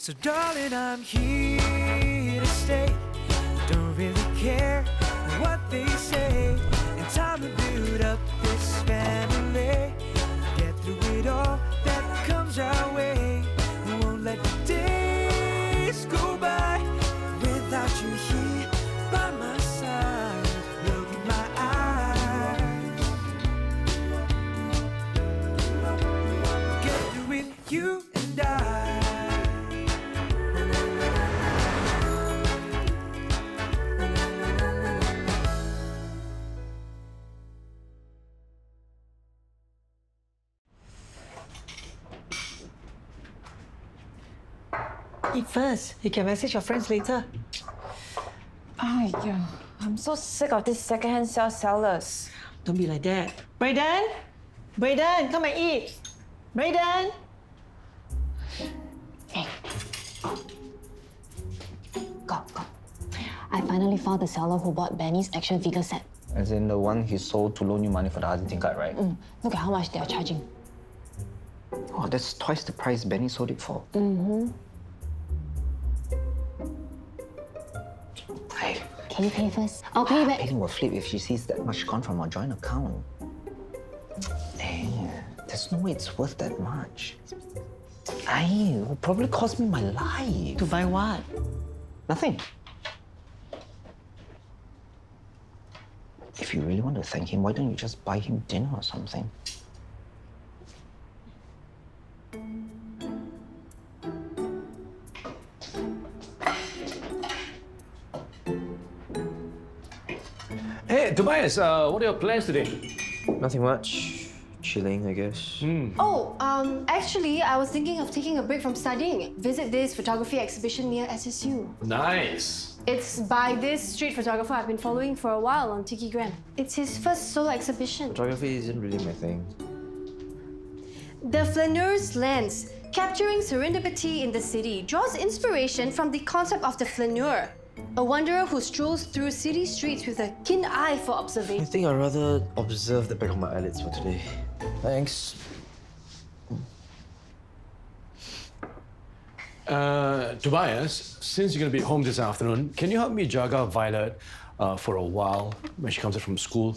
So darling, I'm here to stay. Don't really care what they say. And time to build up this family. Get through it all that comes our way. We won't let the days go by without you here by my side. Look in my eyes. Get through it, you and I. Eat first. You can message your friends later. Oh, yeah. I'm so sick of these secondhand sales sellers. Don't be like that. Brayden? Brayden, come and eat. Brayden? Hey. Go. I finally found the seller who bought Benny's action figure set. As in the one he sold to loan you money for the Argentine card, right? Look at how much they are charging. Oh, that's twice the price Benny sold it for. Hey, Can you pay first? I'll pay you back. Penny will flip if she sees that much gone from our joint account. Hey, there's no way it's worth that much. Aye, it will probably cost me my life. To buy what? Nothing. If you really want to thank him, why don't you just buy him dinner or something? Hey, Tobias, what are your plans today? Nothing much. Chilling, I guess. Actually, I was thinking of taking a break from studying. Visit this photography exhibition near SSU. Nice. It's by this street photographer I've been following for a while on Tikigram. It's his first solo exhibition. Photography isn't really my thing. The Flaneur's lens, capturing serendipity in the city, draws inspiration from the concept of the flaneur, a wanderer who strolls through city streets with a keen eye for I observation. think I'd rather observe the back of my eyelids for today. Thanks. Tobias, since you're going to be home this afternoon, can you help me jaga Violet for a while when she comes back from school?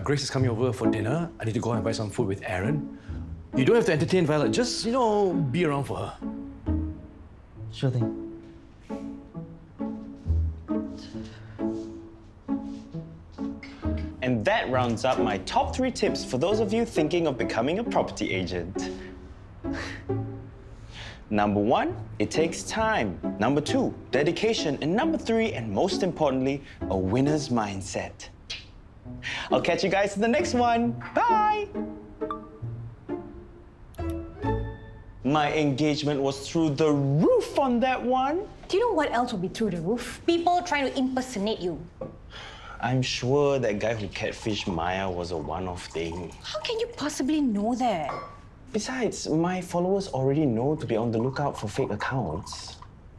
Grace is coming over for dinner. I need to go and buy some food with Aaron. You don't have to entertain Violet. Just, be around for her. Sure thing. And that rounds up my top 3 tips for those of you thinking of becoming a property agent. Number 1, it takes time. Number 2, dedication. And number 3, and most importantly, a winner's mindset. I'll catch you guys in the next one. Bye! My engagement was through the roof on that one. Do you know what else would be through the roof? People trying to impersonate you. I'm sure that guy who catfished Maya was a one-off thing. How can you possibly know that? Besides, my followers already know to be on the lookout for fake accounts.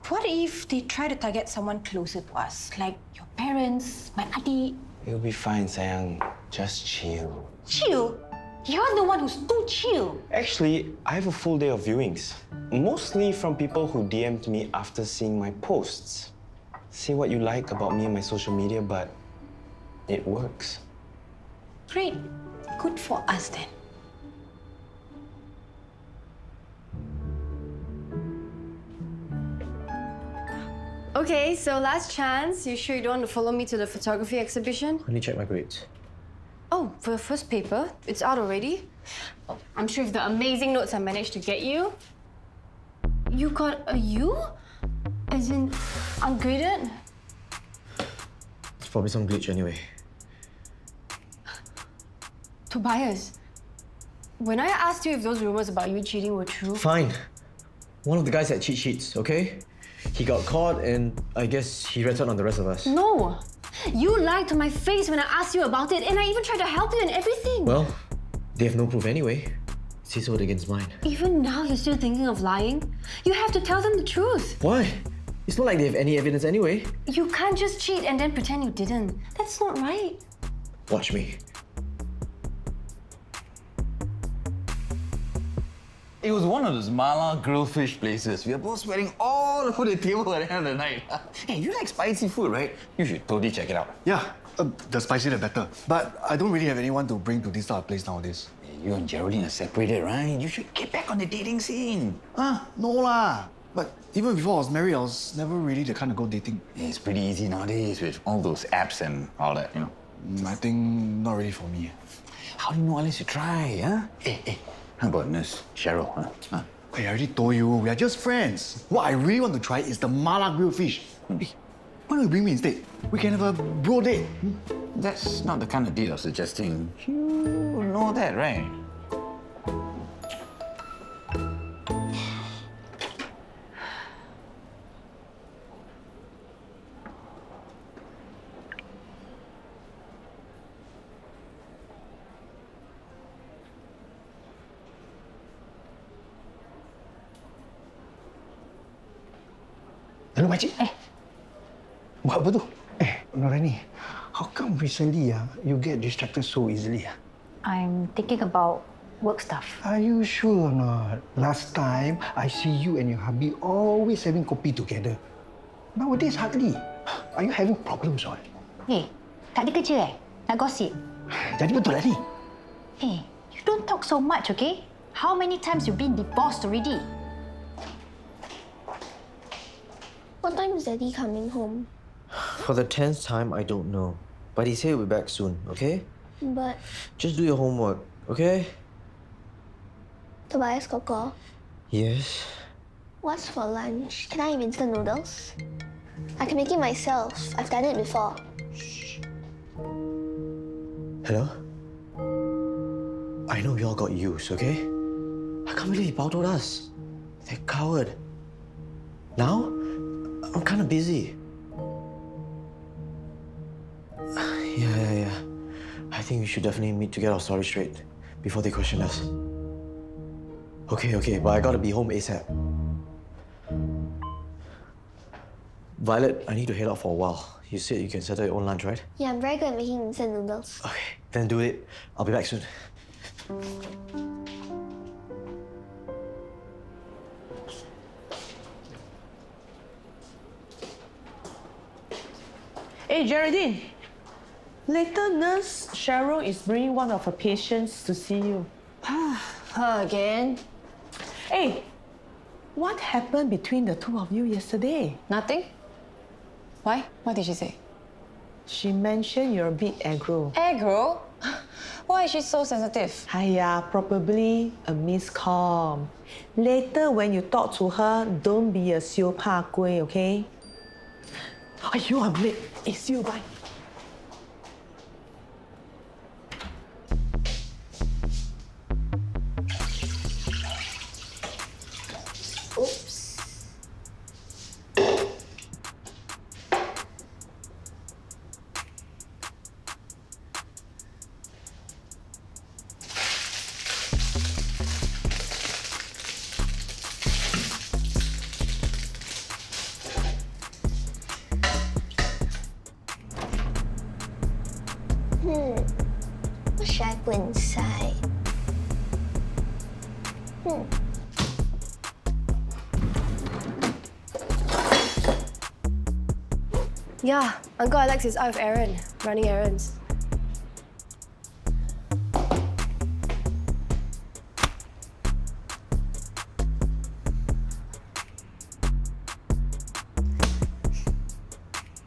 What if they try to target someone closer to us? Like your parents, my auntie? You'll be fine, sayang. Just chill. Chill? You're the one who's too chill. Actually, I have a full day of viewings. Mostly from people who DM'd me after seeing my posts. Say what you like about me and my social media, but it works. Great. Good for us then. Okay, so last chance. You sure you don't want to follow me to the photography exhibition? Let me check my grades. Oh, for the first paper, it's out already. Oh, I'm sure with the amazing notes I managed to get you. You got a U? As in, ungraded? It's probably some glitch anyway. Tobias, when I asked you if those rumors about you cheating were true... Fine. One of the guys had cheat sheets, okay? He got caught and I guess he ratted on the rest of us. No! You lied to my face when I asked you about it, and I even tried to help you and everything. Well, they have no proof anyway. It's his word against mine. Even now, you're still thinking of lying? You have to tell them the truth. Why? It's not like they have any evidence anyway. You can't just cheat and then pretend you didn't. That's not right. Watch me. It was one of those mala grilled fish places. We were both sweating all over the table at the end of the night. Hey, you like spicy food, right? You should totally check it out. Yeah, the spicier the better. But I don't really have anyone to bring to this type of place nowadays. Hey, you and Geraldine are separated, right? You should get back on the dating scene. Huh? No lah. But even before I was married, I was never really the kind to go dating. Yeah, it's pretty easy nowadays with all those apps and all that, you know. I think not really for me. How do you know unless you try, huh? Hey, how about Nurse Cheryl, huh? Hey, I already told you, we are just friends. What I really want to try is the mala grilled fish. Hey, why don't you bring me instead? We can have a bro date. That's not the kind of date I was suggesting. You know that, right? Hello, Makcik. Buat apa tu? Norani, how come recently you get distracted so easily? I'm thinking about work stuff. Are you sure or not? Last time, I see you and your hubby always having kopi together. Nowadays, hardly. Are you having problems or? Hey, tak ada kerja Nak gosip? Jadi betul lah ni. Hey, you don't talk so much, okay? How many times you been divorced already? What time is Daddy coming home? For the 10th time, I don't know. But he said he'll be back soon, okay? But Just do your homework, okay? Tobias Koko, Yes. what's for lunch? Can I have instant noodles? I can make it myself. I've done it before. Hello? I know we all got used, okay? I can't believe he told us. That coward. Now? I'm kind of busy. Yeah. I think we should definitely meet to get our story straight before they question us. Okay, but I gotta be home ASAP. Violet, I need to head out for a while. You said you can settle your own lunch, right? Yeah, I'm very good at making instant noodles. Okay, then do it. I'll be back soon. Hey, Geraldine. Later, Nurse Cheryl is bringing one of her patients to see you. Her again? Hey, what happened between the two of you yesterday? Nothing? Why? What did she say? She mentioned you're a bit aggro. Aggro? Why is she so sensitive? Hiya, probably a miscomm. Later, when you talk to her, don't be a 羞怕鬼, okay? Aiyo, I'm late. Hey, see you, bye. Oops. What should I put inside? Yeah, Uncle Alex is out of errand, running errands.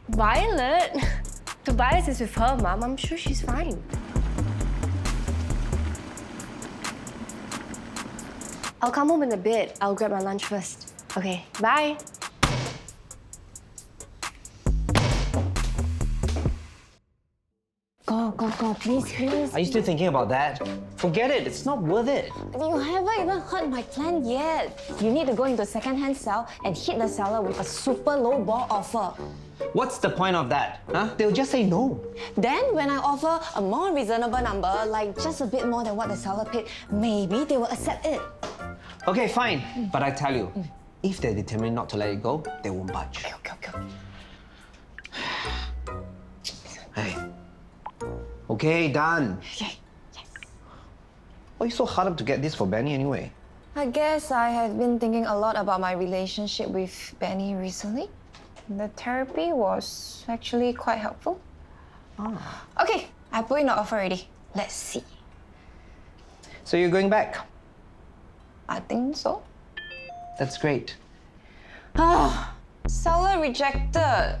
Violet? Tobias is with her, Mom. I'm sure she's fine. I'll come home in a bit. I'll grab my lunch first. Okay, bye. Go, please. Are you still thinking about that? Forget it. It's not worth it. You haven't even heard my plan yet. You need to go into second-hand sale and hit the seller with a super low-ball offer. What's the point of that? Huh? They'll just say no. Then, when I offer a more reasonable number, like just a bit more than what the seller paid, maybe they will accept it. Okay, fine. But I tell you, if they're determined not to let it go, they won't budge. Okay. Hey. Okay, done. Okay. Why are you so hard up to get this for Benny anyway? I guess I have been thinking a lot about my relationship with Benny recently. The therapy was actually quite helpful. Okay, I put in an offer already. Let's see. So you're going back? I think so. That's great. Seller rejected.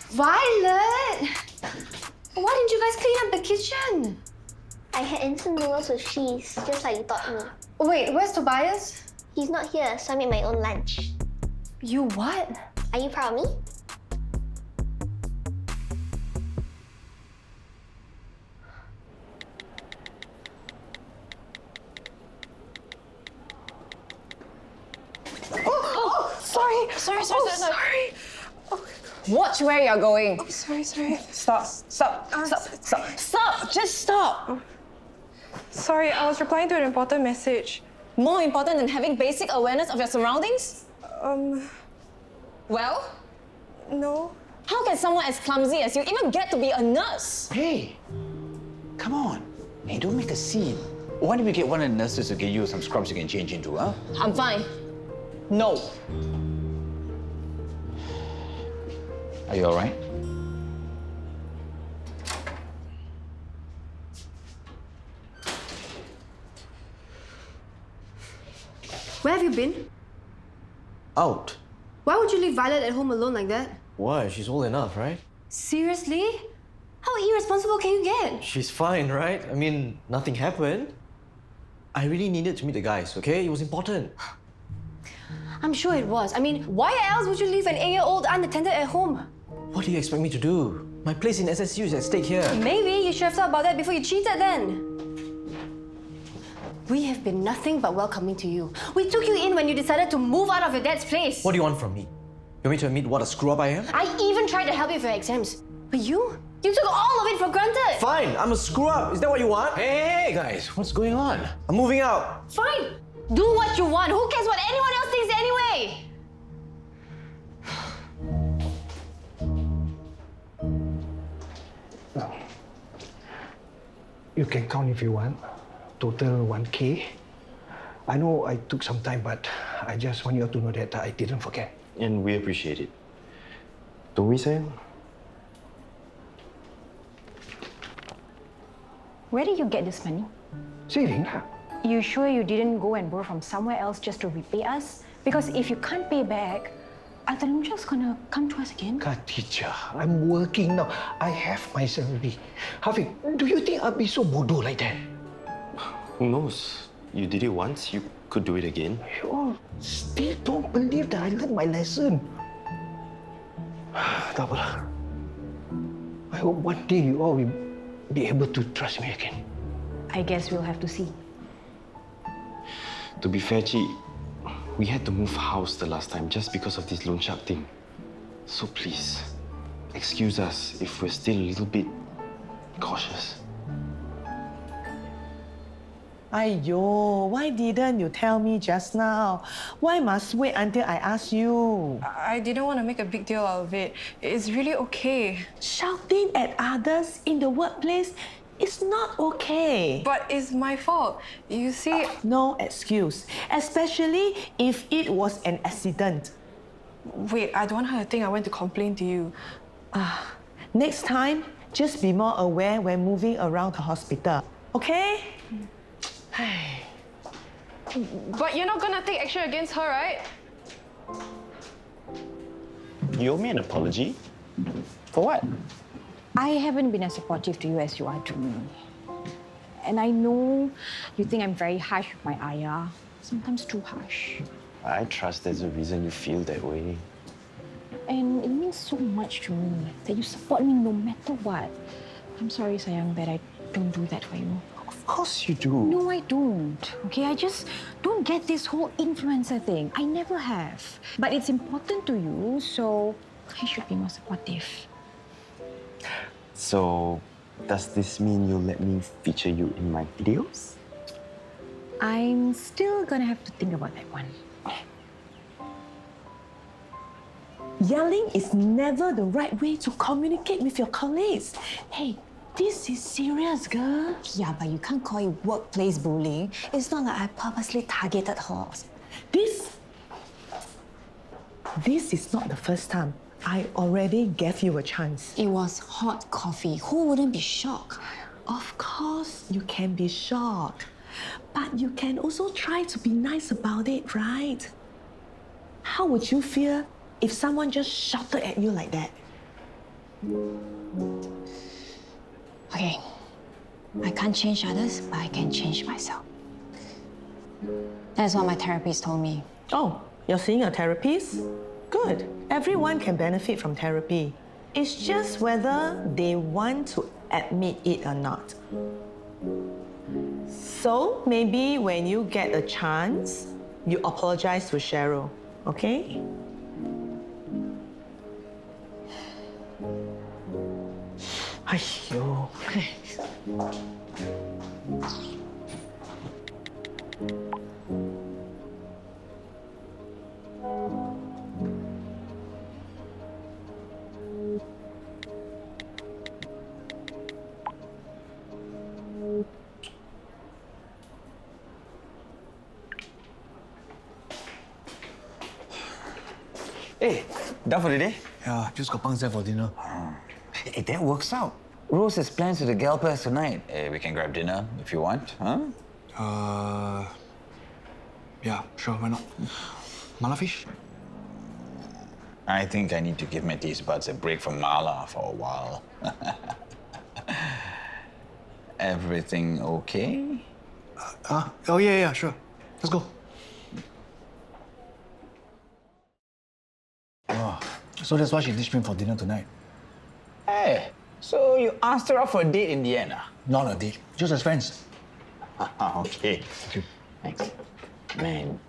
Violet! Why didn't you guys clean up the kitchen? I had instant noodles with cheese, just like you taught me. Wait, where's Tobias? He's not here, so I made my own lunch. You what? Are you proud of me? Sorry. Watch where you're going. Oh, sorry. Stop. Just stop. Sorry, I was replying to an important message. More important than having basic awareness of your surroundings? Well? No. How can someone as clumsy as you even get to be a nurse? Hey, come on. Hey, don't make a scene. Why don't we get one of the nurses to get you some scrubs you can change into, huh? I'm fine. No. Are you all right? Where have you been? Out. Why would you leave Violet at home alone like that? Why? She's old enough, right? Seriously? How irresponsible can you get? She's fine, right? I mean, nothing happened. I really needed to meet the guys, okay? It was important. I'm sure it was. I mean, why else would you leave an 8-year-old unattended at home? What do you expect me to do? My place in SSU is at stake here. Maybe you should have thought about that before you cheated then. We have been nothing but welcoming to you. We took you in when you decided to move out of your dad's place. What do you want from me? You want me to admit what a screw-up I am? I even tried to help you with your exams. But you took all of it for granted. Fine, I'm a screw-up. Is that what you want? Hey, guys, what's going on? I'm moving out. Fine. Do what you want. Who cares what anyone else thinks anyway? Now, you can count if you want. Total 1K. I know I took some time, but I just want you all to know that I didn't forget. And we appreciate it. Don't we, sayang? Where did you get this money? Saving lah. You sure you didn't go and borrow from somewhere else just to repay us? Because if you can't pay back, are the loans gonna come to us again? Khadijah, I'm working now. I have my salary. Hafiq, do you think I'll be so bodoh like that? Who knows? You did it once, you could do it again. You all still don't believe that I learned my lesson. Tak apalah. I hope one day you all will be able to trust me again. I guess we'll have to see. To be fair, Chi, we had to move house the last time just because of this loan shark thing. So please, excuse us if we're still a little bit cautious. Aiyo, why didn't you tell me just now? Why must wait until I ask you? I didn't want to make a big deal out of it. It's really okay. Shouting at others in the workplace is not okay. But it's my fault. You see... No excuse, especially if it was an accident. Wait, I don't want her to think I went to complain to you. Next time, just be more aware when moving around the hospital, okay? But you're not gonna take action against her, right? You owe me an apology? For what? I haven't been as supportive to you as you are to me. And I know you think I'm very harsh with my ayah. Sometimes too harsh. I trust there's a reason you feel that way. And it means so much to me that you support me no matter what. I'm sorry, sayang, that I don't do that for you. Of course you do. No, I don't. Okay, I just don't get this whole influencer thing. I never have. But it's important to you, so I should be more supportive. So, does this mean you'll let me feature you in my videos? I'm still gonna have to think about that one. Yelling is never the right way to communicate with your colleagues. Hey, This is serious, girl. Yeah, but you can't call it workplace bullying. It's not like I purposely targeted her. This is not the first time. I already gave you a chance. It was hot coffee. Who wouldn't be shocked? Of course, you can be shocked. But you can also try to be nice about it, right? How would you feel if someone just shouted at you like that? Okay, I can't change others, but I can change myself. That's what my therapist told me. Oh, you're seeing a therapist? Good. Everyone can benefit from therapy. It's just whether they want to admit it or not. So maybe when you get a chance, you apologize to Cheryl, okay? Aiyo. Hey, done for the day? Yeah, just got pang for dinner. Hey, that works out. Rose has plans with the gal pairs tonight. Hey, we can grab dinner if you want, huh? Yeah, sure, why not? Mala fish? I think I need to give my taste buds a break from mala for a while. Everything okay? Oh, yeah, sure. Let's go. Oh, so that's why she ditched me for dinner tonight. Hey, so you asked her out for a date in the end, ah? Not a date, just as friends. Okay. Thanks. Man,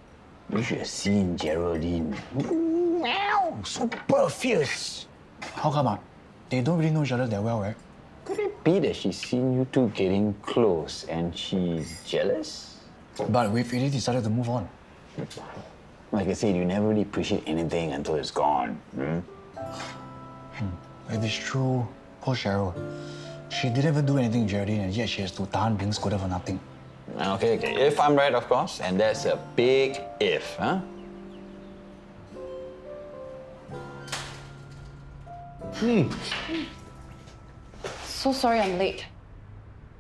you should have seen Geraldine. Wow, super fierce. How come? They don't really know each other that well, right? Could it be that she's seen you two getting close and she's jealous? But we've already decided to move on. Like I said, you never really appreciate anything until it's gone. It is true. Poor Cheryl. She didn't even do anything to Geraldine, and yet she has to tahan being scolded for nothing. Okay. If I'm right, of course, and that's a big if, huh? So sorry I'm late.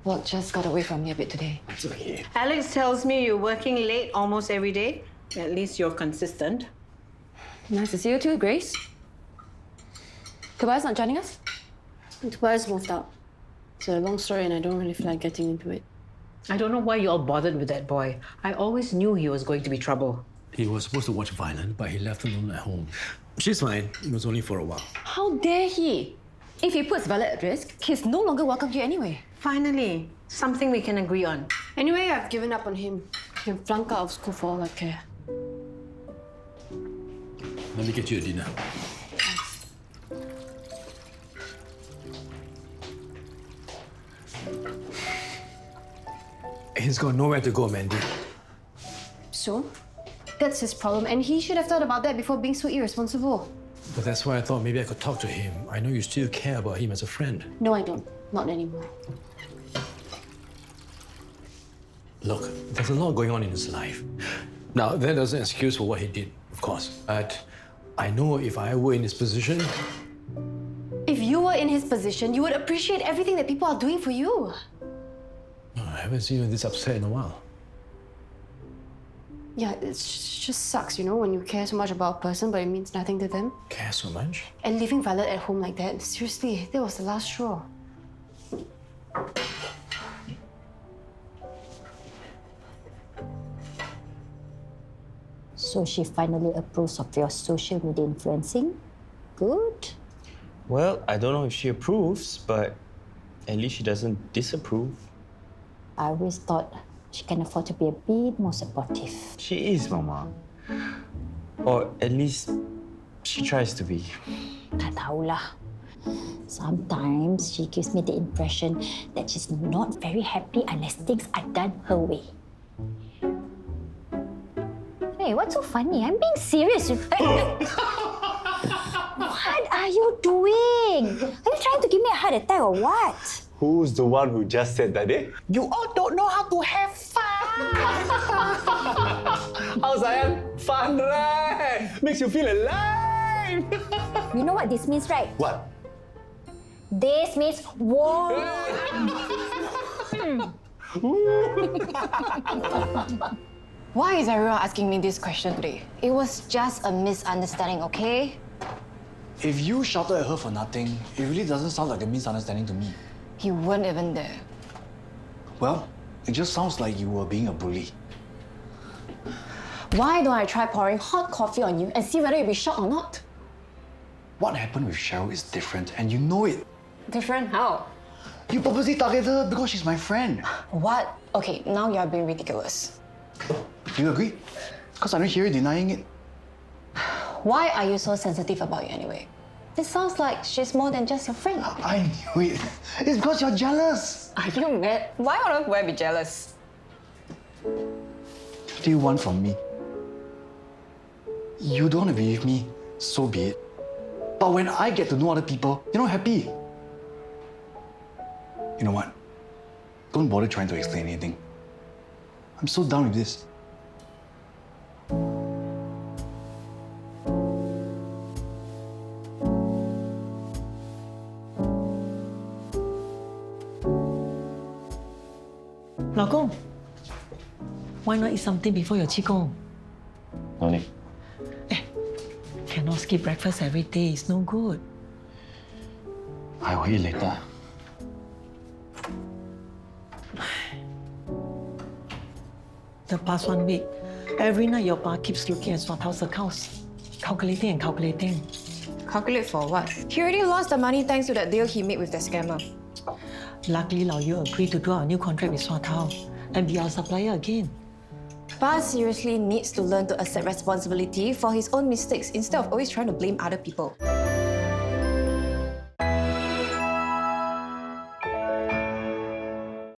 Work just got away from me a bit today. It's okay. Alex tells me you're working late almost every day. At least you're consistent. Nice to see you too, Grace. Tobias not joining us? Tobias moved out. It's a long story and I don't really feel like getting into it. I don't know why you're all bothered with that boy. I always knew he was going to be trouble. He was supposed to watch Violent, but he left alone at home. She's fine. It was only for a while. How dare he? If he puts Violet at risk, he's no longer welcome here anyway. Finally, something we can agree on. Anyway, I've given up on him. He can flunk out of school for all I care. Let me get you a dinner. He's got nowhere to go, Mandy. So? That's his problem, and he should have thought about that before being so irresponsible. But that's why I thought maybe I could talk to him. I know you still care about him as a friend. No, I don't. Not anymore. Look, there's a lot going on in his life. Now, that doesn't excuse for what he did, of course. But I know if I were in his position... If you were in his position, you would appreciate everything that people are doing for you. I haven't seen you this upset in a while. Yeah, it just sucks, you know, when you care so much about a person, but it means nothing to them. Care so much? And leaving Violet at home like that, seriously, that was the last straw. So she finally approves of your social media influencing? Good. Well, I don't know if she approves, but at least she doesn't disapprove. I always thought she can afford to be a bit more supportive. She is, Mama. Or at least she tries to be. Tak tahulah. Sometimes she gives me the impression that she's not very happy unless things are done her way. Hey, what's so funny? I'm being serious. What are you doing? Are you trying to give me a heart attack or what? Who's the one who just said that, eh? You all don't know how to have fun. How's that? Fun, right? Makes you feel alive. You know what this means, right? What? This means war. Why is everyone asking me this question today? It was just a misunderstanding, okay? If you shouted at her for nothing, it really doesn't sound like a misunderstanding to me. You weren't even there. Well, it just sounds like you were being a bully. Why don't I try pouring hot coffee on you and see whether you'll be shocked or not? What happened with Cheryl is different, and you know it. Different how? You purposely targeted her because she's my friend. What? Okay, now you're being ridiculous. Do you agree? Because I don't hear you denying it. Why are you so sensitive about it anyway? It sounds like she's more than just your friend. I knew it. It's because you're jealous. Are you mad? Why on earth would I be jealous? What do you want from me? You don't want to be with me, so be it. But when I get to know other people, you're not happy. You know what? Don't bother trying to explain anything. I'm so done with this. Laogong, why not eat something before your qigong? No need. Cannot skip breakfast every day, it's no good. I will eat later. The past 1 week, every night your pa keeps looking at Swatow's accounts, calculating and calculating. Calculate for what? He already lost the money thanks to that deal he made with the scammer. Luckily, Lao Yu agreed to do our new contract with Swatow and be our supplier again. Pa seriously needs to learn to accept responsibility for his own mistakes instead of always trying to blame other people.